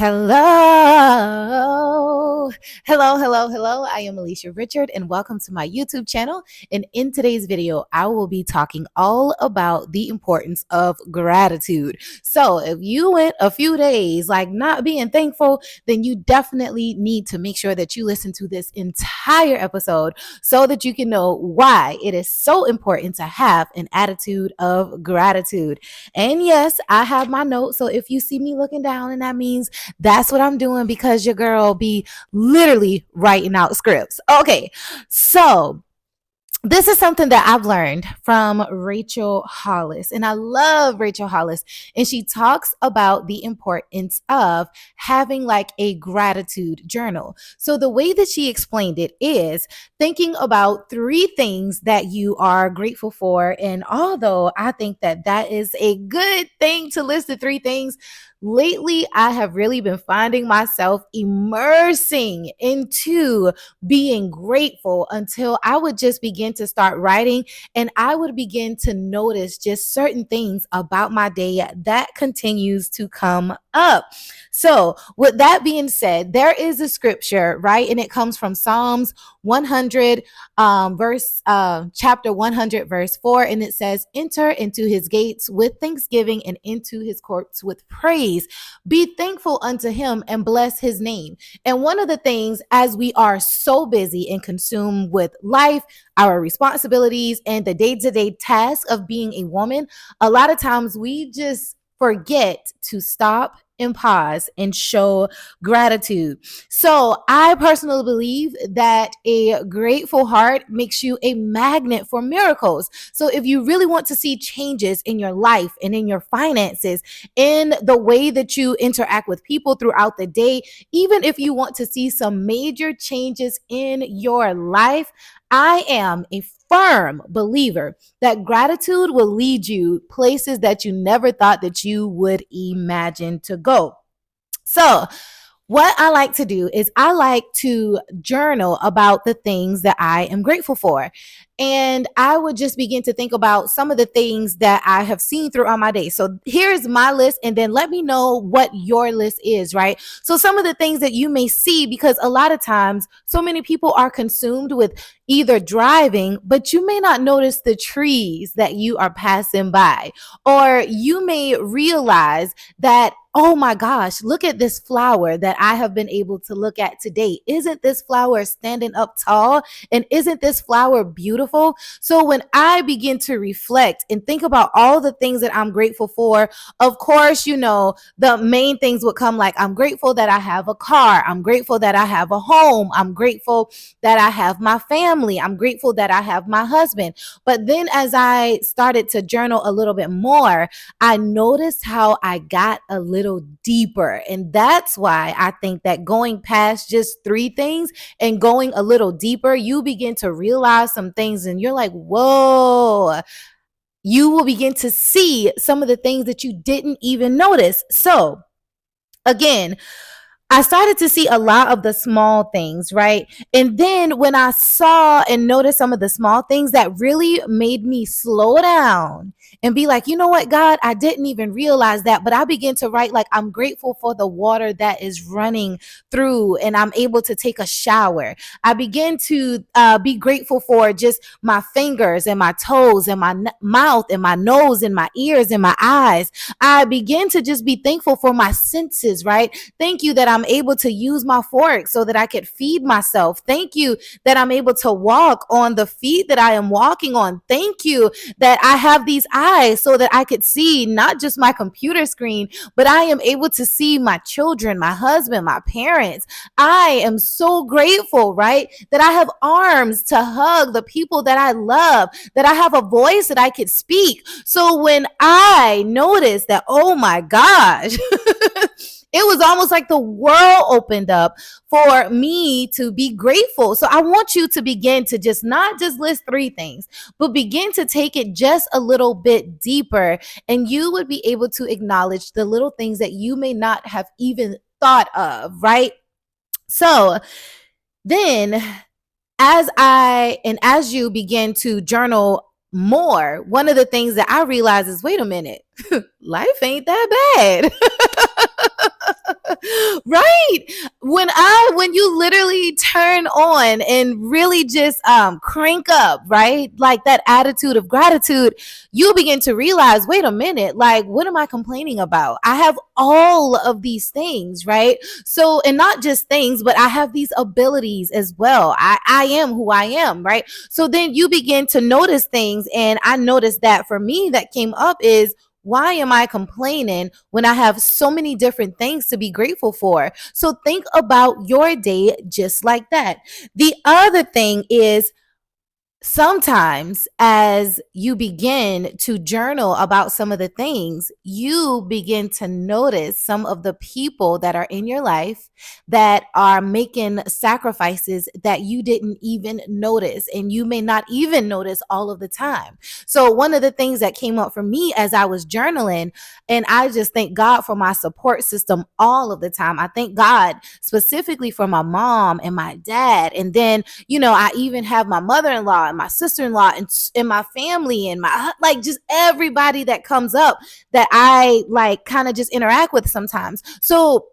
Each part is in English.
Hello. Hello. I am Alicia Richard, and welcome to my YouTube channel. And in today's video, I will be talking all about the importance of gratitude. So, if you went a few days like not being thankful, then you definitely need to make sure that you listen to this entire episode so that you can know why it is so important to have an attitude of gratitude. And yes, I have my notes. So, if you see me looking down, and that means that's what I'm doing because your girl be literally writing out scripts. Okay, so this is something that I've learned from Rachel Hollis, and I love Rachel Hollis. And she talks about the importance of having like a gratitude journal. So, the way that she explained it is thinking about three things that you are grateful for. And although I think that that is a good thing to list the three things, lately I have really been finding myself immersing into being grateful until I would just begin to start writing and I would begin to notice just certain things about my day that continues to come up. So, with that being said, there is a scripture, right? And it comes from Psalms 100, chapter 100, verse 4. And it says, "Enter into his gates with thanksgiving and into his courts with praise. Be thankful unto him and bless his name." And one of the things, as we are so busy and consumed with life, our responsibilities, and the day to day task of being a woman, a lot of times we just forget to stop and pause and show gratitude. So, I personally believe that a grateful heart makes you a magnet for miracles. So, if you really want to see changes in your life and in your finances, in the way that you interact with people throughout the day, even if you want to see some major changes in your life, I am a firm believer that gratitude will lead you places that you never thought that you would imagine to go. So, what I like to do is I like to journal about the things that I am grateful for. And I would just begin to think about some of the things that I have seen throughout my day. So here's my list, and then let me know what your list is, right? So, some of the things that you may see, because a lot of times, so many people are consumed with either driving, but you may not notice the trees that you are passing by, or you may realize that, oh my gosh, look at this flower that I have been able to look at today. Isn't this flower standing up tall? And isn't this flower beautiful? So, when I begin to reflect and think about all the things that I'm grateful for, of course, the main things would come like, I'm grateful that I have a car. I'm grateful that I have a home. I'm grateful that I have my family. I'm grateful that I have my husband. But then as I started to journal a little bit more, I noticed how I got a little deeper. And that's why I think that going past just three things and going a little deeper, you begin to realize some things and you're like, whoa, you will begin to see some of the things that you didn't even notice. So, again, I started to see a lot of the small things, right? And then when I saw and noticed some of the small things, that really made me slow down and be like, you know what, God, I didn't even realize that. But I began to write, like, I'm grateful for the water that is running through and I'm able to take a shower. I began to be grateful for just my fingers and my toes and my mouth and my nose and my ears and my eyes. I began to just be thankful for my senses, right? Thank you that I'm able to use my fork so that I could feed myself. Thank you that I'm able to walk on the feet that I am walking on. Thank you that I have these eyes so that I could see not just my computer screen, but I am able to see my children, my husband, my parents. I am so grateful, right? That I have arms to hug the people that I love, that I have a voice that I could speak. So when I noticed that, oh my gosh, it was almost like the world opened up for me to be grateful. So I want you to begin to just not just list three things, but begin to take it just a little bit deeper. And you would be able to acknowledge the little things that you may not have even thought of, right? So then as you begin to journal more, one of the things that I realize is, wait a minute, life ain't that bad. Right. When you literally turn on and really just crank up, right? Like that attitude of gratitude, you begin to realize, wait a minute, like what am I complaining about? I have all of these things, right? So, and not just things, but I have these abilities as well. I am who I am, right? So then you begin to notice things. And I noticed that for me, that came up is, why am I complaining when I have so many different things to be grateful for? So think about your day just like that. The other thing is, sometimes as you begin to journal about some of the things, you begin to notice some of the people that are in your life that are making sacrifices that you didn't even notice, and you may not even notice all of the time. So one of the things that came up for me as I was journaling, and I just thank God for my support system all of the time. I thank God specifically for my mom and my dad, and then I even have my mother-in-law and my sister-in-law and my family and my, like, just everybody that comes up that I like kind of just interact with sometimes. So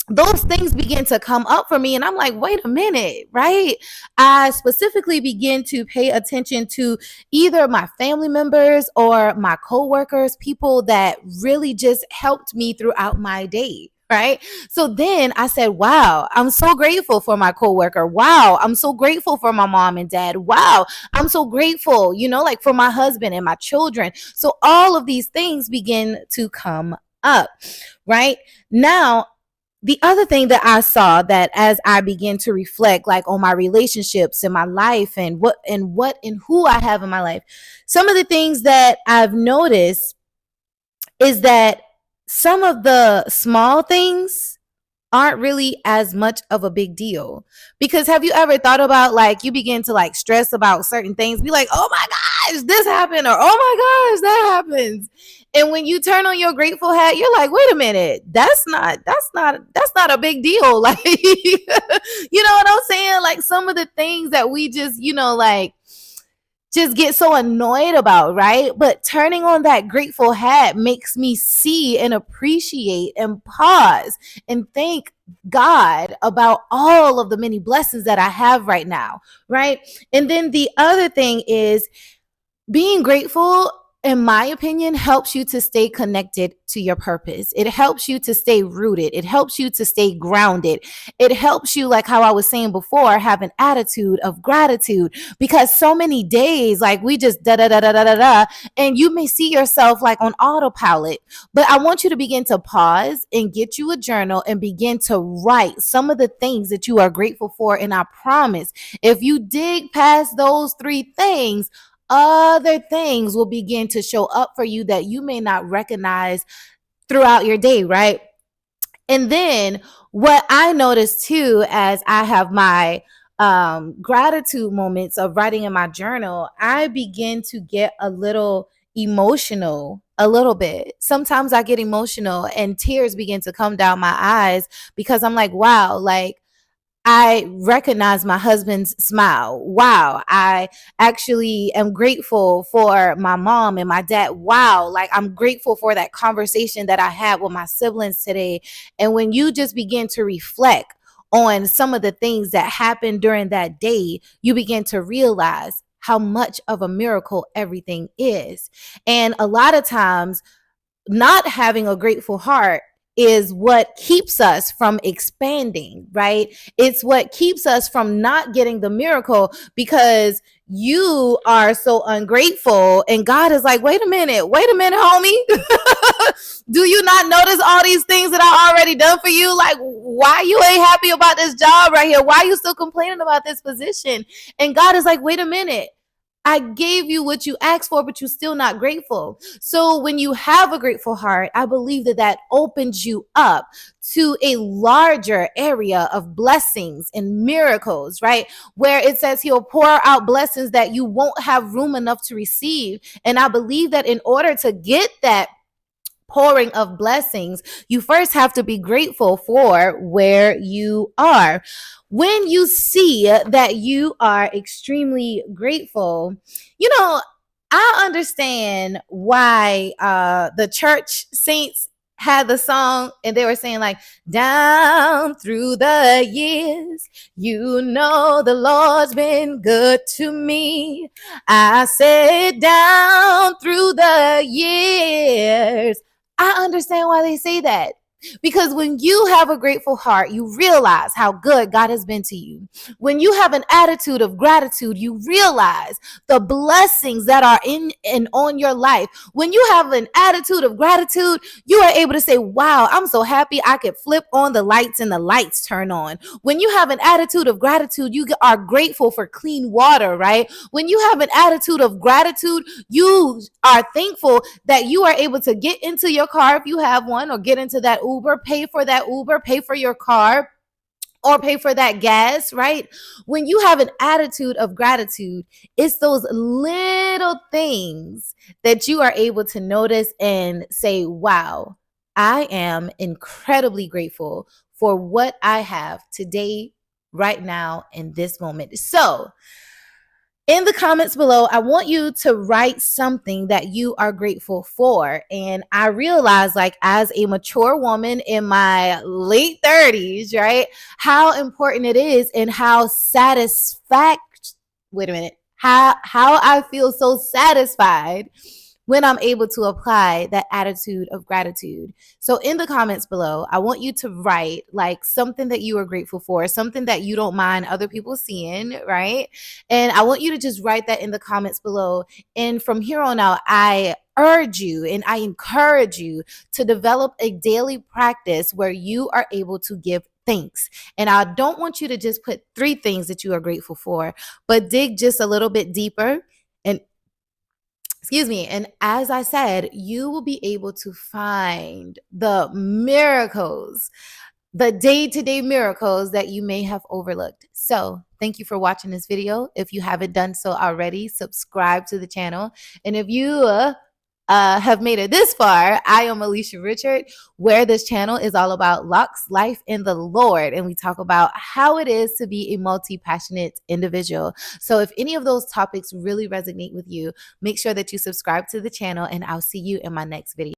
those things begin to come up for me, and I'm like, wait a minute, right? I specifically begin to pay attention to either my family members or my coworkers, people that really just helped me throughout my day. Right. So then I said, wow, I'm so grateful for my coworker. Wow. I'm so grateful for my mom and dad. Wow. I'm so grateful, like for my husband and my children. So all of these things begin to come up. Right now, the other thing that I saw, that as I begin to reflect like on my relationships and my life and what and who I have in my life, some of the things that I've noticed is that some of the small things aren't really as much of a big deal. Because have you ever thought about, like, you begin to like stress about certain things, be like, oh my gosh, this happened, or oh my gosh, that happens. And when you turn on your grateful hat, you're like, wait a minute, that's not a big deal. Like, you know what I'm saying? Like some of the things that we just, like just get so annoyed about, right? But turning on that grateful hat makes me see and appreciate and pause and thank God about all of the many blessings that I have right now, right? And then the other thing is, being grateful, in my opinion, helps you to stay connected to your purpose. It helps you to stay rooted. It helps you to stay grounded. It helps you, like how I was saying before, have an attitude of gratitude, because so many days, like we just da da da da da da da, and you may see yourself like on autopilot. But I want you to begin to pause and get you a journal and begin to write some of the things that you are grateful for. And I promise, if you dig past those three things, other things will begin to show up for you that you may not recognize throughout your day, right? And then what I noticed too, as I have my gratitude moments of writing in my journal, I begin to get a little emotional, a little bit. Sometimes I get emotional and tears begin to come down my eyes, because I'm like, wow, like I recognize my husband's smile. Wow. I actually am grateful for my mom and my dad. Wow. Like I'm grateful for that conversation that I had with my siblings today. And when you just begin to reflect on some of the things that happened during that day, you begin to realize how much of a miracle everything is. And a lot of times, not having a grateful heart is what keeps us from expanding, right? It's what keeps us from not getting the miracle, because you are so ungrateful. And God is like, wait a minute, homie. Do you not notice all these things that I already done for you? Like, why you ain't happy about this job right here? Why you still complaining about this position? And God is like, wait a minute. I gave you what you asked for, but you're still not grateful. So when you have a grateful heart, I believe that that opens you up to a larger area of blessings and miracles, right? Where it says he'll pour out blessings that you won't have room enough to receive. And I believe that in order to get that pouring of blessings, you first have to be grateful for where you are. When you see that you are extremely grateful, I understand why the church saints had the song and they were saying like, down through the years, you know the Lord's been good to me. I said down through the years. I understand why they say that. Because when you have a grateful heart, you realize how good God has been to you. When you have an attitude of gratitude, you realize the blessings that are in and on your life. When you have an attitude of gratitude, you are able to say, wow, I'm so happy I could flip on the lights and the lights turn on. When you have an attitude of gratitude, you are grateful for clean water, right? When you have an attitude of gratitude, you are thankful that you are able to get into your car if you have one, or get into that Uber, pay for that Uber, pay for your car, or pay for that gas, right? When you have an attitude of gratitude, it's those little things that you are able to notice and say, wow, I am incredibly grateful for what I have today, right now, in this moment. So, in the comments below, I want you to write something that you are grateful for. And I realize, like, as a mature woman in my late 30s, right, how important it is and how how I feel so satisfied when I'm able to apply that attitude of gratitude. So in the comments below, I want you to write like something that you are grateful for, something that you don't mind other people seeing, right? And I want you to just write that in the comments below. And from here on out, I urge you and I encourage you to develop a daily practice where you are able to give thanks. And I don't want you to just put 3 things that you are grateful for, but dig just a little bit deeper. And and as I said, you will be able to find the miracles, the day-to-day miracles that you may have overlooked. So thank you for watching this video. If you haven't done so already, subscribe to the channel. And if you have made it this far, I am Alicia Richard, where this channel is all about Lux, life, and the Lord. And we talk about how it is to be a multi-passionate individual. So if any of those topics really resonate with you, make sure that you subscribe to the channel, and I'll see you in my next video.